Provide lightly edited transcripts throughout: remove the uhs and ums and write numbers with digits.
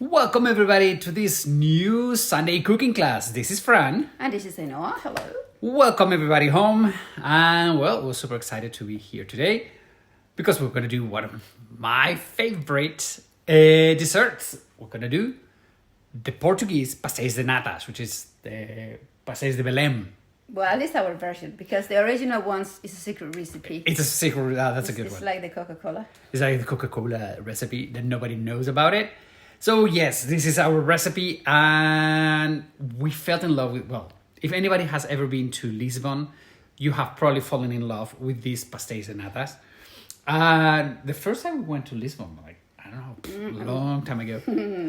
Welcome everybody to this new Sunday cooking class. This is Fran. And this is Enoa. Hello. Welcome everybody home. And well, we're super excited to be here today because we're going to do one of my favorite desserts. We're going to do the Portuguese Pasteles de Natas, which is the Pasteles de Belem. Well, at least our version, because the original one is a secret recipe. It's a secret, that's a good one. It's like the Coca-Cola. It's like the Coca-Cola recipe that nobody knows about it. So yes, this is our recipe and we felt in love with, well, if anybody has ever been to Lisbon, you have probably fallen in love with these Pasteles de Natas. And the first time we went to Lisbon, like, I don't know, a long time ago.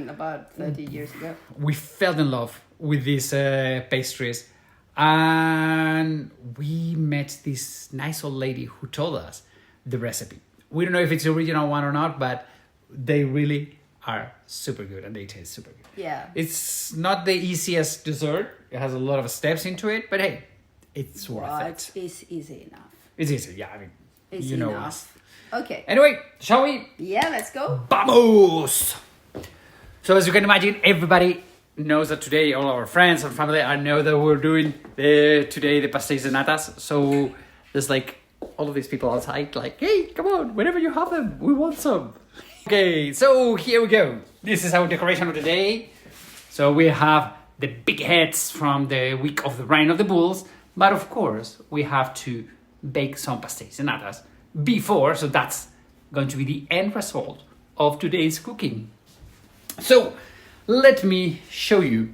About 30 years ago. We fell in love with these pastries and we met this nice old lady who told us the recipe. We don't know if it's the original one or not, but they really are super good and they taste super good. Yeah. It's not the easiest dessert. It has a lot of steps into it, but hey, it's worth it. It's easy enough. It's easy, yeah. I mean, It's you know enough. us. Okay. Anyway, shall we? Yeah, let's go. Vamos! So as you can imagine, everybody knows that today, all our friends and family, I know that we're doing today the Pasteles de Natas. So there's like all of these people outside like, hey, come on, whenever you have them, we want some. Okay, so here we go. This is our decoration of the day. So we have the big heads from the week of the Reign of the Bulls. But of course, we have to bake some Pasteles de Natas before. So that's going to be the end result of today's cooking. So let me show you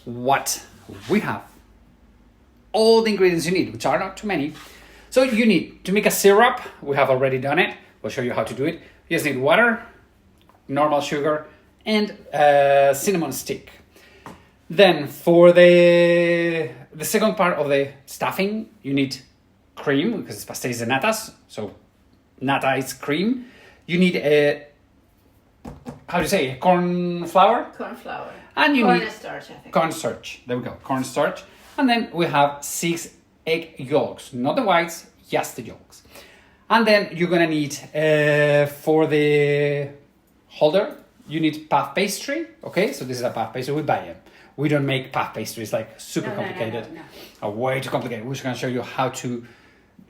what we have. All the ingredients you need, which are not too many. So you need to make a syrup. We have already done it. We'll show you how to do it. You just need water, normal sugar, and cinnamon stick. Then for the second part of the stuffing, you need cream, because it's Pasteles de Natas, so nata is cream. You need corn flour? Corn flour. And you need cornstarch, I think. Cornstarch. There we go, cornstarch. And then we have 6 egg yolks, not the whites, just the yolks. And then you're gonna need, for the holder, you need puff pastry, okay? So this is a puff pastry, we buy them. We don't make puff pastries, like super complicated. No. Way too complicated. We're just gonna show you how to,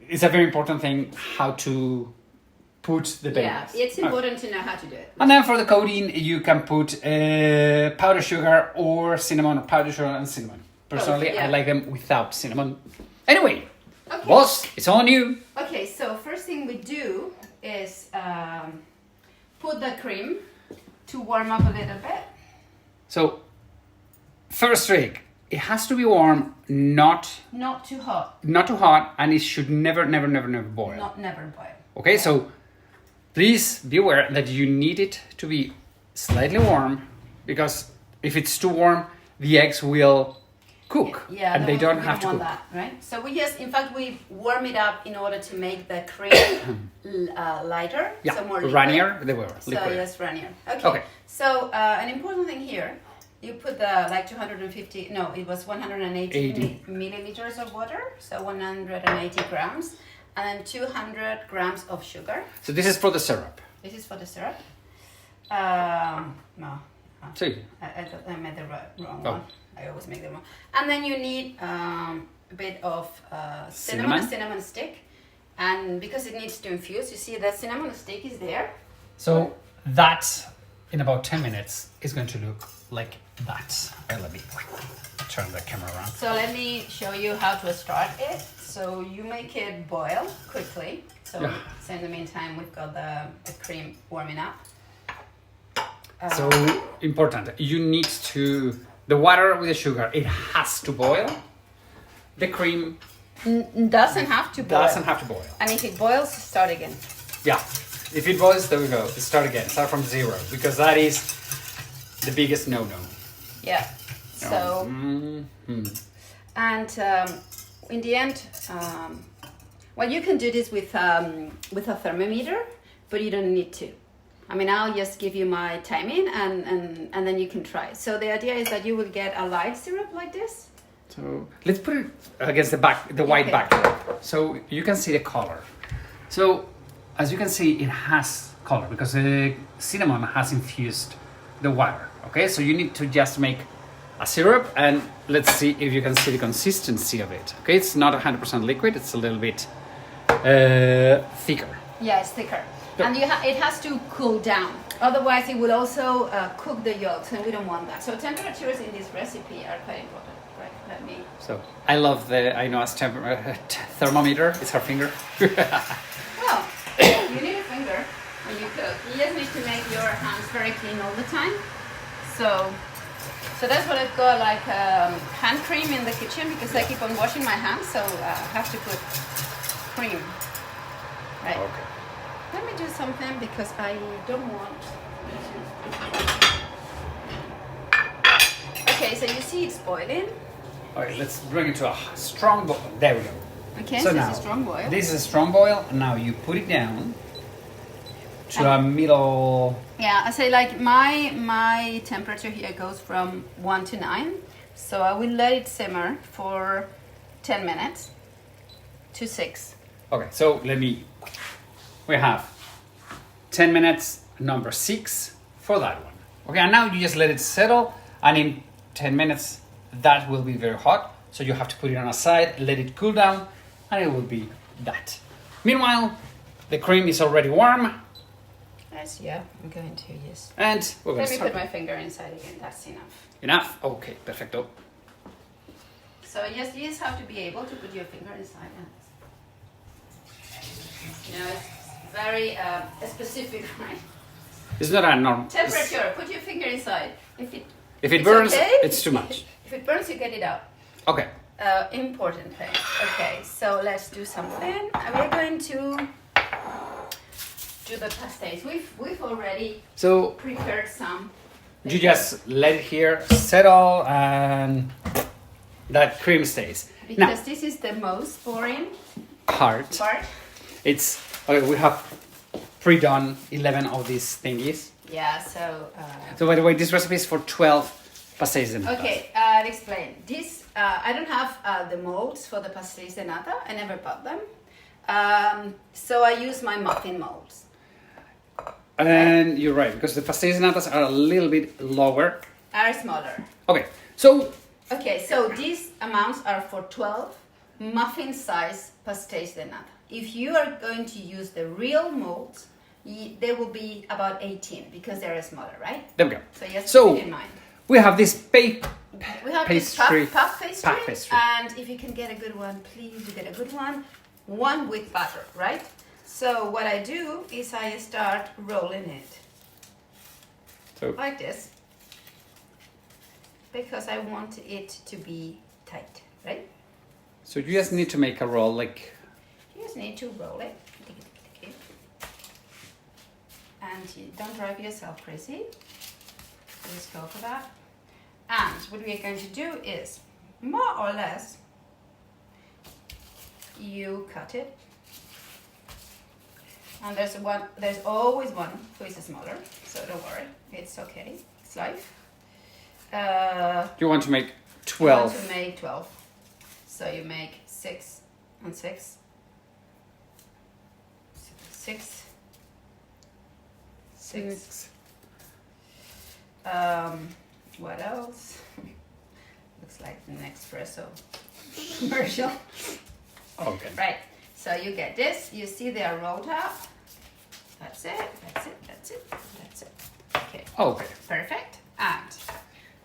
it's a very important thing, how to put the base. Yeah, it's important to know how to do it. And then for the coating, you can put powdered sugar or cinnamon, or powdered sugar and cinnamon. Personally, yeah. I like them without cinnamon. Anyway, Okay. boss, it's on you. Okay, so first thing we do is put the cream to warm up a little bit. So, first trick, it has to be warm, not too hot. not too hot, and it should never boil. Never boil. Okay, so please be aware that you need it to be slightly warm, because if it's too warm, the eggs will cook, Yeah, and they don't have to want cook. that, right? So we warm it up in order to make the cream lighter, Yeah, so more liquid. runnier, they were So liquid. yes, runnier. Okay. Okay. So an important thing here, you put the 250. No, it was 180 80. milliliters of water, so 180 grams, and then 200 grams of sugar. So this is for the syrup. This is for the syrup. No. See, I made the wrong Oh. one. I always make them wrong. And then you need a bit of Cinnamon? a cinnamon stick. And because it needs to infuse, you see the cinnamon stick is there. so that in about 10 minutes is going to look like that. Let me turn the camera around. So let me show you how to start it. So you make it boil quickly. So, Yeah. so in the meantime, we've got the cream warming up. So important, you need to, the water with the sugar, it has to boil. The cream Doesn't have to boil. doesn't have to boil. And if it boils, start again. Yeah, if it boils, there we go. Start again, start from 0, because that is the biggest no-no. Yeah. So, and in the end, well, you can do this with a thermometer, but you don't need to. I mean, I'll just give you my timing and then you can try. So the idea is that you will get a light syrup like this. So let's put it against the white Okay. backdrop, so you can see the color. So as you can see, it has color because the cinnamon has infused the water. Okay, so you need to just make a syrup, and let's see if you can see the consistency of it. Okay, it's not 100% liquid, it's a little bit thicker. Yeah, it's thicker. And it has to cool down. Otherwise, it will also cook the yolks, and we don't want that. So temperatures in this recipe are quite important. Right, let me... So, I love the Ainoa's thermometer. It's her finger. Well, you need a finger when you cook. You just need to make your hands very clean all the time. So that's what I've got, like hand cream in the kitchen, because I keep on washing my hands, so I have to put cream. Right. Okay. Let me do something because I don't want. Okay, so you see it's boiling. Alright, let's bring it to a strong boil. There we go. Okay, so so now, this is strong boil. This is a strong boil, and now you put it down to a middle. Yeah, I say like my temperature here goes from 1 to 9, so I will let it simmer for 10 minutes to 6. Okay, so we have 10 minutes, number 6 for that one. Okay, and now you just let it settle, and in 10 minutes that will be very hot, so you have to put it on a side, let it cool down, and it will be that. Meanwhile, the cream is already warm. Yes, yeah, I'm going to, yes. And we're going Let to me start. put my finger inside again, that's enough. Enough? Okay, perfecto. So yes, you just have to be able to put your finger inside. You know, it's very specific, right? It's not a normal Temperature, put your finger inside. If it burns, okay, it's too much. If it burns, you get it out. Okay. Important thing. Okay, so let's do something. We're going to do the pastes. We've already prepared some. You just let it here settle, and that cream stays. Because this is the most boring part. It's okay. We have pre-done 11 of these thingies. Yeah. So. So by the way, this recipe is for 12 pastéis de natas. Okay. I'll explain. This I don't have the molds for the pastéis de nata. I never bought them. So I use my muffin molds. And you're right, because the pastéis de natas are a little bit lower. Are smaller. Okay. So. Okay. So these amounts are for 12 muffin-size pastéis de nata. If you are going to use the real molds, they will be about 18 because they're smaller, right? There we go. So just keep it in mind. We have this We have pastry, this puff pastry, puff pastry, and if you can get a good one, please do get a good one. One with butter, right? So what I do is I start rolling it like this, because I want it to be tight, right? So you just need to make a roll, like. You just need to roll it. And you don't drive yourself crazy. Just go for that. And what we are going to do is, more or less, you cut it. And there's always one who is smaller, so don't worry, it's okay, it's life. You want to make 12. You want to make 12. So you make 6 and 6. 6. 6. What else? Looks like an espresso commercial. Okay. Right. So you get this. You see they are rolled up. That's it. That's it. That's it. That's it. Okay. Okay. Perfect. And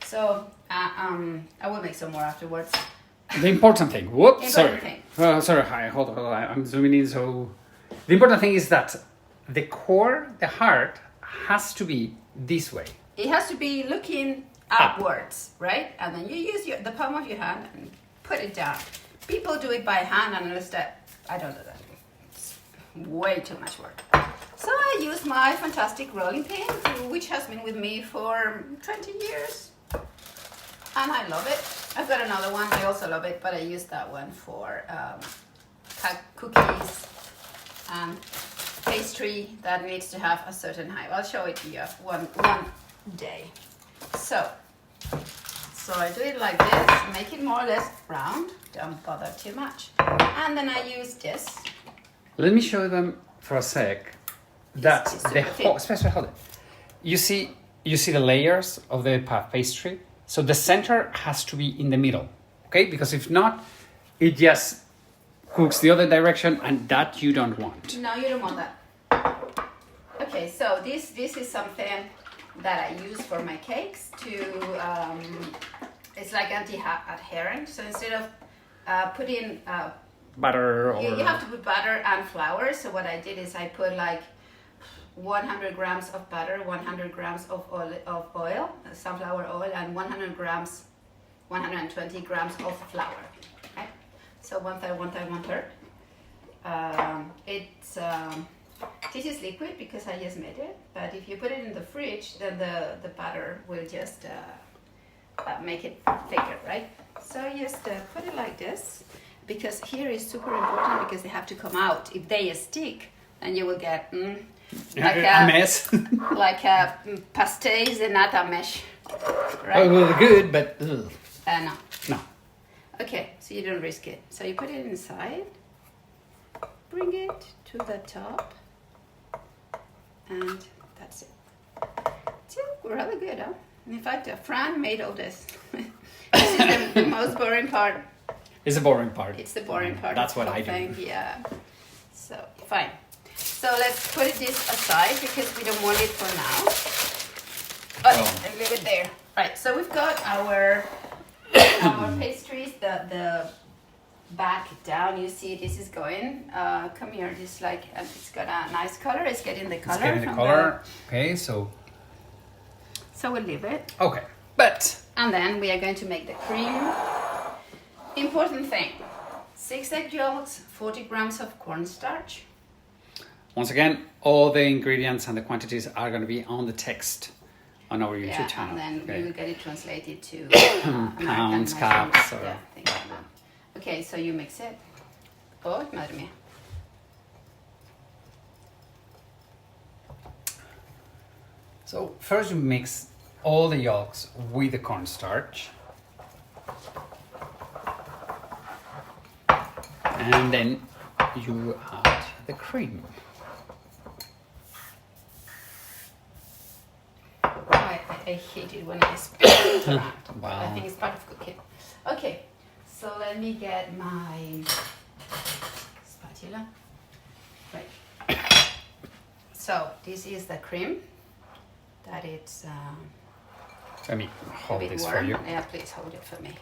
so I will make some more afterwards. The important thing. Whoops. Sorry. Thing. Sorry. Hi. Hold on. I'm zooming in. So the important thing is that the core, the heart, has to be this way. It has to be looking upwards, right? And then you use the palm of your hand and put it down. People do it by hand, and I don't do that. It's way too much work. So I use my fantastic rolling pin, which has been with me for 20 years. And I love it. I've got another one, I also love it, but I use that one for cookies and pastry that needs to have a certain height. I'll show it to you one day. So I do it like this, make it more or less round, don't bother too much. And then I use this. Let me show them for a sec that the whole, especially hold it. You see, you see the layers of the pastry. So the center has to be in the middle, okay? Because if not, it just cooks the other direction, and that you don't want. No, you don't want that. Okay, so this is something that I use for my cakes to, it's like anti-adherent. So instead of putting Butter or... You have to put butter and flour. So what I did is I put like 100 grams of butter, 100 grams of oil, sunflower oil, and 120 grams of flour. Okay? So one third. This is liquid because I just made it. But if you put it in the fridge, then the butter will just make it thicker, right? So just put it like this, because here is super important because they have to come out. If they stick, then you will get like a mess. like a Pasteles de Natas mesh, right? Oh, well, good, but ugh. No. No. Okay, so you don't risk it. So you put it inside, bring it to the top, and that's it. It's really good, huh? In fact, Fran made all this. This is the most boring part. It's the boring part. It's the boring part. That's what I do. Yeah. So, fine. So let's put this aside because we don't want it for now. Oh, and leave it there. Right, so we've got our pastries, the back down. You see this is going. Come here, this like, it's got a nice color. It's getting the color. It's getting the color. Okay, so we'll leave it. Okay, but... And then we are going to make the cream. Important thing, 6 egg yolks, 40 grams of cornstarch. Once again, all the ingredients and the quantities are going to be on the text on our YouTube channel. And then we will get it translated to pounds, cups, or... Yeah, things like that. Okay, so you mix it. Oh, madre mía. So first you mix all the yolks with the cornstarch. And then you add the cream. I hate it when I spill it around. Wow. I think it's part of cooking. Okay, so let me get my spatula. Right. So this is the cream. That it's Let me hold this warm. for you. Yeah, please hold it for me.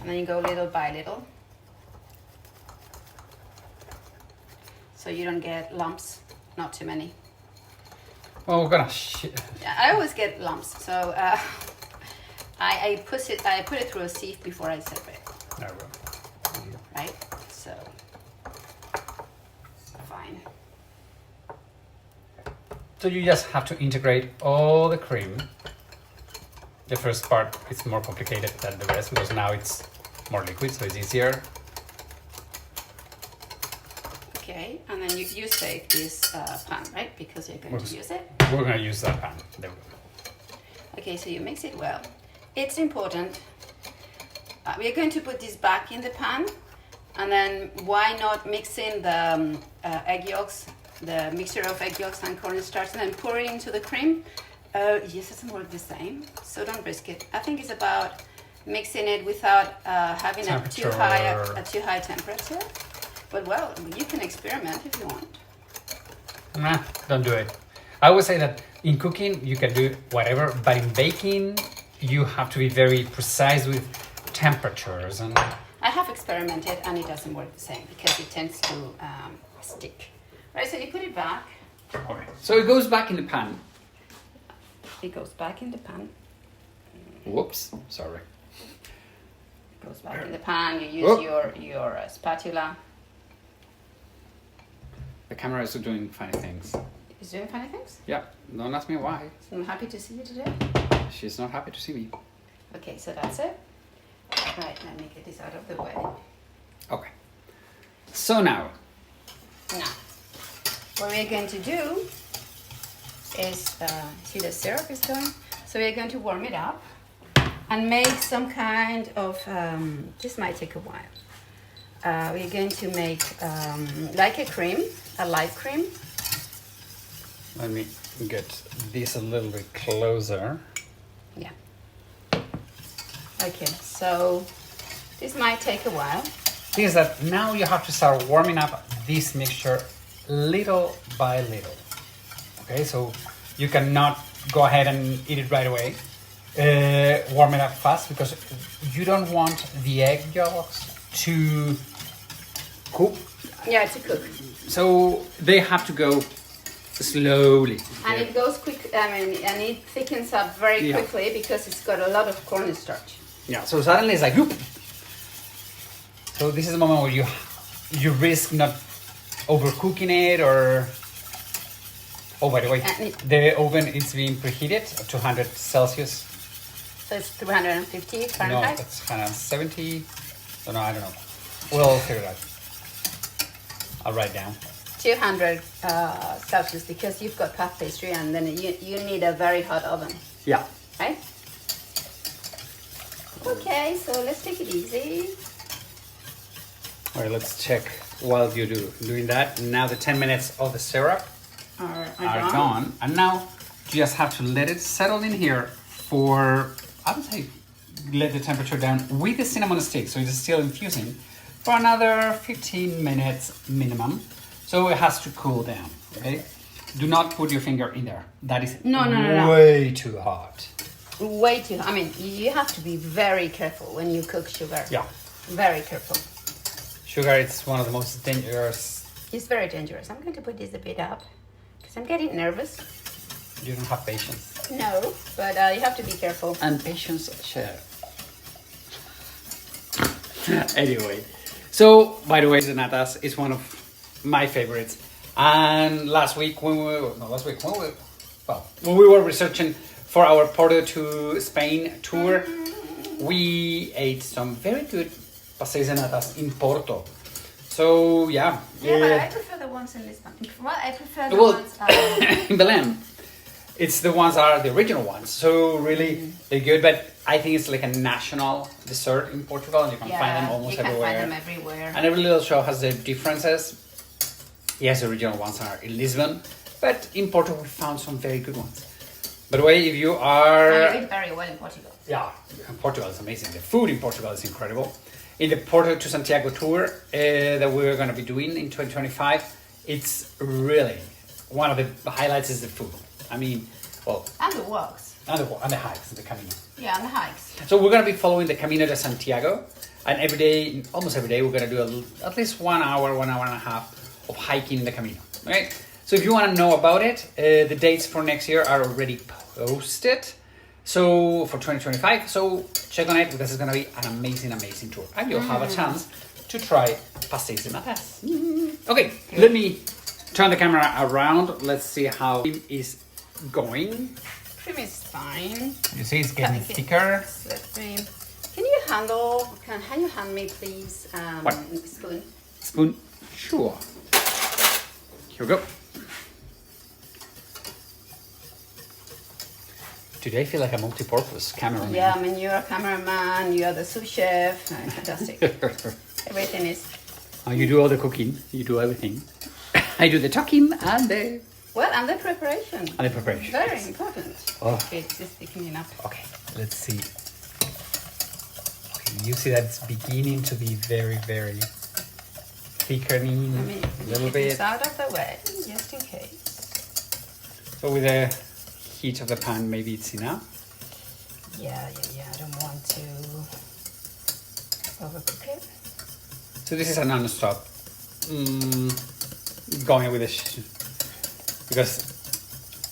And then you go little by little. So you don't get lumps, not too many. Well, we're gonna Yeah, I always get lumps, so I put it through a sieve before I serve it. There we go. Right? So fine. So you just have to integrate all the cream. The first part is more complicated than the rest because now it's more liquid, so it's easier. Okay, and then you save this pan, right? Because you're going to use it. We're going to use that pan. There we go. Okay, so you mix it well. It's important. We are going to put this back in the pan, and then why not mixing the egg yolks, the mixture of egg yolks and cornstarch, and then pour it into the cream? Yes, it doesn't work the same, so don't risk it. I think it's about mixing it without having a too high temperature. But well, you can experiment if you want. Nah, don't do it. I always say that in cooking you can do whatever, but in baking you have to be very precise with temperatures. And I have experimented and it doesn't work the same because it tends to stick. Right, so you put it back. okay. So it goes back in the pan. It goes back in the pan. Whoops, sorry. It goes back in the pan. You use your spatula. The camera is doing funny things. Is doing funny things? Yeah, don't ask me why. I'm happy to see you today. She's not happy to see me. Okay, so that's it. Right, let me get this out of the way. Okay. So now. Now, what we're going to do is, see the syrup is going? So we're going to warm it up and make some kind of, this might take a while. We're going to make like a cream, a light cream. Let me get this a little bit closer. Yeah. Okay, so this might take a while. Thing is that now you have to start warming up this mixture little by little. Okay, so you cannot go ahead and eat it right away. Warm it up fast because you don't want the egg yolks to cook. Yeah, to cook. So they have to go slowly. And it goes quick, and it thickens up very quickly because it's got a lot of cornstarch. Yeah, so suddenly it's like, whoop. So this is the moment where you risk not overcooking it or... Oh, by the way, the oven is being preheated at 200 Celsius. So it's 350 Fahrenheit? No, that's 170. So no, I don't know. We'll figure it out. I'll write down. 200 Celsius because you've got puff pastry and then you need a very hot oven. Yeah. Right? Okay, so let's take it easy. All right, let's check while you doing that. Now the 10 minutes of the syrup are gone. And now you just have to let it settle in here for, I would say, let the temperature down with the cinnamon stick, so it's still infusing, for another 15 minutes minimum. So it has to cool down, okay? Do not put your finger in there. That is way too hot. Way too hot. I mean, you have to be very careful when you cook sugar. Yeah. Very careful. Sugar is one of the most dangerous. It's very dangerous. I'm going to put this a bit up because I'm getting nervous. You don't have patience. No, but you have to be careful. And patience share. Anyway, so by the way, the natas is one of my favorites. And when we were researching for our Porto to Spain tour, we ate some very good Pasteles de Natas in Porto. So yeah. Yeah, but I prefer the ones in Lisbon. Well, I prefer the ones in Belem. It's the ones that are the original ones. So really, they're good. But I think it's like a national dessert in Portugal, and you can find them almost everywhere. You can find them everywhere. And every little show has the differences. Yes, the original ones are in Lisbon, but in Porto we found some very good ones. By the way, if you are... And you eat very well in Portugal. Yeah, Portugal is amazing. The food in Portugal is incredible. In the Porto to Santiago tour that we're going to be doing in 2025, it's really one of the highlights is the food. I mean, well... And the walks. And the hikes, the Camino. Yeah, and the hikes. So we're going to be following the Camino de Santiago. And every day, almost every day, we're going to do at least 1 hour, 1 hour and a half of hiking the Camino. Okay? So if you want to know about it, the dates for next year are already posted. So for 2025, so check on it because it's going to be an amazing, amazing tour. And you'll have a chance to try Pasteles de Natas. Okay, let me turn the camera around. Let's see how it is going. Cream is fine. You see it's getting thicker. Can you hand me please what? spoon? Spoon? Sure. Here we go. Today I feel like a multi-purpose cameraman. Yeah, I mean, you're a cameraman, you're the sous chef. Fantastic. Everything is... You do all the cooking, you do everything. I do the talking and the... Well, and the preparation. And the preparation. Very important. Oh. Okay, it's just thickening up. Okay, let's see. Okay, you see that it's beginning to be very, very thickening a little bit. It's out of the way, just in case. So with the heat of the pan, maybe it's enough? Yeah. I don't want to overcook it. So this is a non-stop going with this because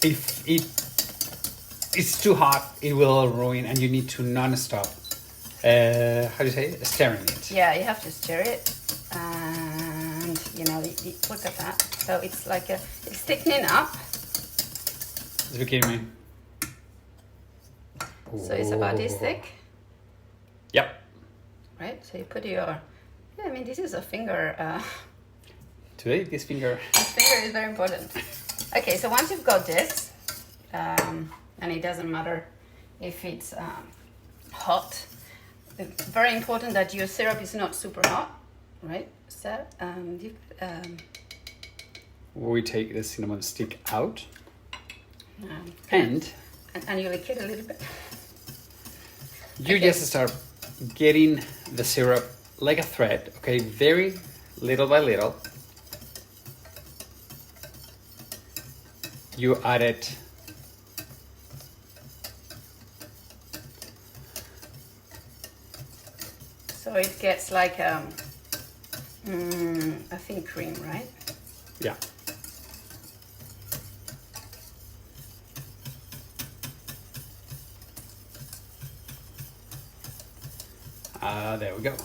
if it's too hot, it will ruin, and you need to non-stop. How do you say it? Stirring it. Yeah, you have to stir it, and look at that. So it's like it's thickening up. It's beginning. So it's about this thick. Yep. Right. So you put your. Yeah, I mean this is a finger. Today, this finger. This finger is very important. Okay, so once you've got this, and it doesn't matter if it's hot. It's very important that your syrup is not super hot, right? So we take the cinnamon stick out. And you lick it a little bit. You just start getting the syrup like a thread, okay, very little by little. You add it so it gets like a thin cream, right? Yeah. There we go.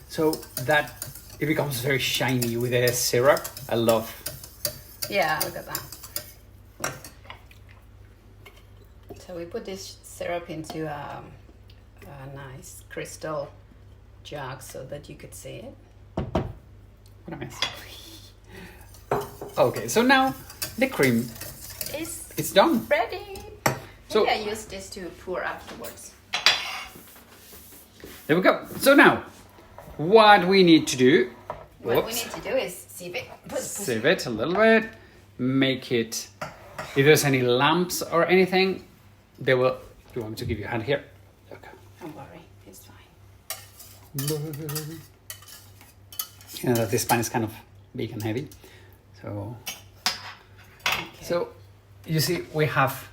So that it becomes very shiny with the syrup. I love. Yeah, look at that. So we put this syrup into a nice crystal jug so that you could see it. What a mess. Okay, so now the cream is done. Ready. So Maybe I use this to pour afterwards. There we go. So now, what we need to do? What we need to do is sieve it. Sieve it a little bit. Make it. If there's any lumps or anything, they will. You want me to give you a hand here? Look. Don't worry, it's fine. You know that this pan is kind of big and heavy, so. Okay. So, you see, we have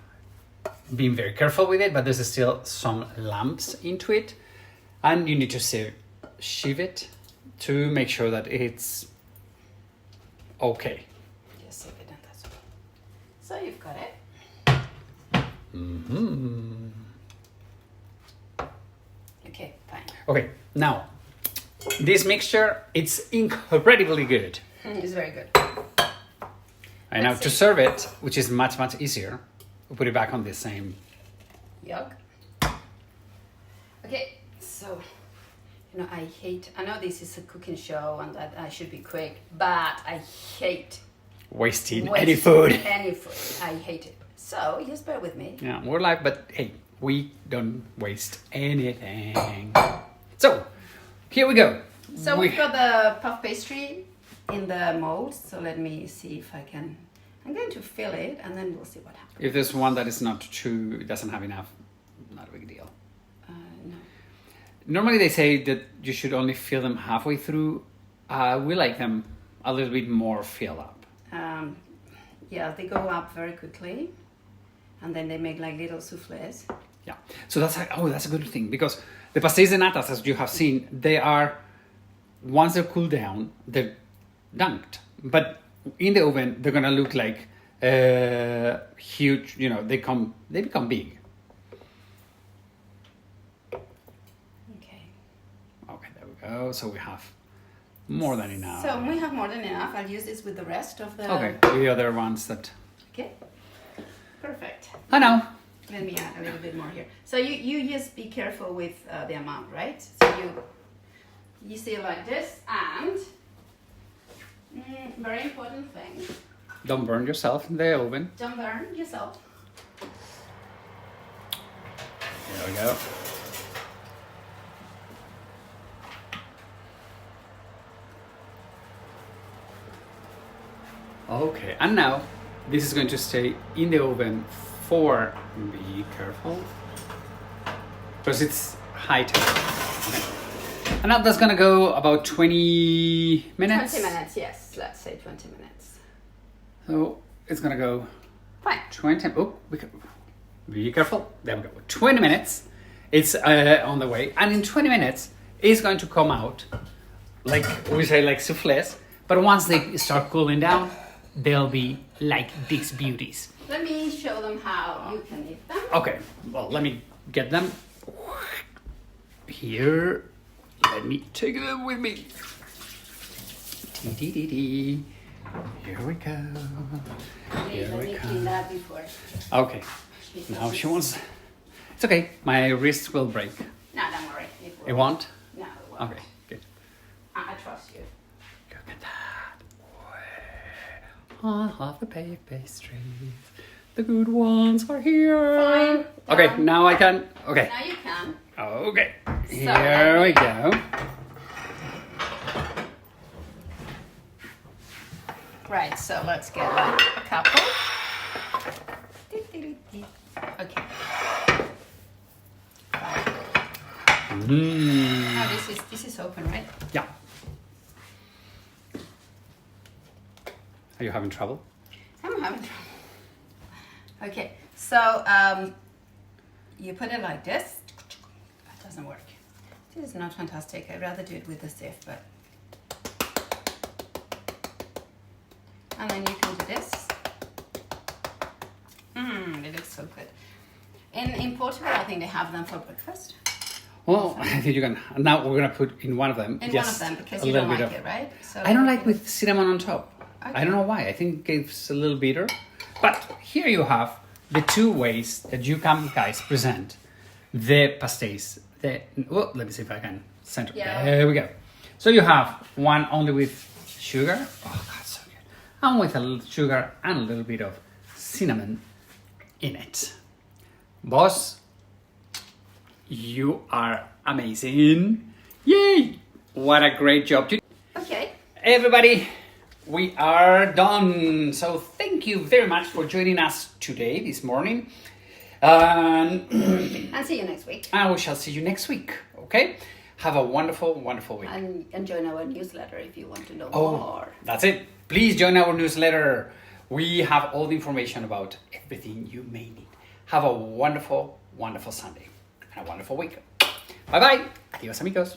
been very careful with it, but there's still some lumps into it, and you need to sieve it to make sure that it's okay. Just sieve it and that's all. So you've got it. Mm-hmm. Okay, fine. Okay, now this mixture, it's incredibly good. It's very good. And now to serve it, which is much easier, we put it back on the same. Yuck. Okay, so I know this is a cooking show and that I should be quick, but I hate Wasting any food. Any food. I hate it. So just bear with me. Yeah, we're live, but hey, we don't waste anything. So here we go. So we've got the puff pastry in the mold. So let me see if I can. I'm going to fill it and then we'll see what happens. If there's one that is not true, doesn't have enough, not a big deal. No. Normally they say that you should only fill them halfway through. We like them a little bit more fill up. Yeah, they go up very quickly. And then they make like little soufflés. Yeah, so that's a good thing, because the pastéis de natas, as you have seen, they are, once they're cooled down, they're dunked. But in the oven, they're gonna look like huge. They become big. Okay. Okay, there we go. So we have more than enough. So we have more than enough. I'll use this with the rest of the. Okay, the other ones that. Okay. Perfect. I know. Let me add a little bit more here. So you just be careful with the amount, right? So you see it like this, and very important thing. Don't burn yourself in the oven. Don't burn yourself. There we go. Okay, and now this is going to stay in the oven for, be careful, because it's high temperature. And now that's gonna go about 20 minutes. 20 minutes, yes, let's say 20 minutes. So it's gonna go Fine. 20, be careful, there we go, 20 minutes, it's on the way, and in 20 minutes, it's going to come out, like we say, like soufflés, but once they start cooling down, they'll be like these beauties. Let me show them how you can eat them. Okay, well, let me get them here. Let me take them with me. Dee. Here we go. Let me clean that before. Okay, now she wants. It's okay, my wrist will break. No, don't worry. It won't? No, it won't. Okay, good. I trust you. Look at that. I love the baked pastries. The good ones are here. Fine. Okay, now I can. Okay. Now you can. Okay. So, Here we go. Right, so let's get like a couple. Oh, this is open, right? Yeah. Are you having trouble? I'm having trouble. Okay, so you put it like this. That doesn't work. This is not fantastic. I'd rather do it with the sieve, but. And then you can do this. It looks so good. In Portugal, I think they have them for breakfast. Well, I think you can. Now we're gonna put in one of them. In one of them, because you don't like it, right? So I don't like with cinnamon on top. Okay. I don't know why. I think it's a little bitter. But here you have the two ways that you can, guys, present the pastéis. Let me see if I can center. Yeah. There we go. So you have one only with sugar. Oh, that's so good. And with a little sugar and a little bit of cinnamon in it. Boss, you are amazing. Yay! What a great job. Okay. Everybody, we are done. So thank you very much for joining us today, this morning. And see you next week. And we shall see you next week, okay? Have a wonderful, wonderful week. And join our newsletter if you want to know Oh, more. that's it. Please join our newsletter. We have all the information about everything you may need. Have a wonderful, wonderful Sunday and a wonderful week. Bye-bye. Adios, amigos.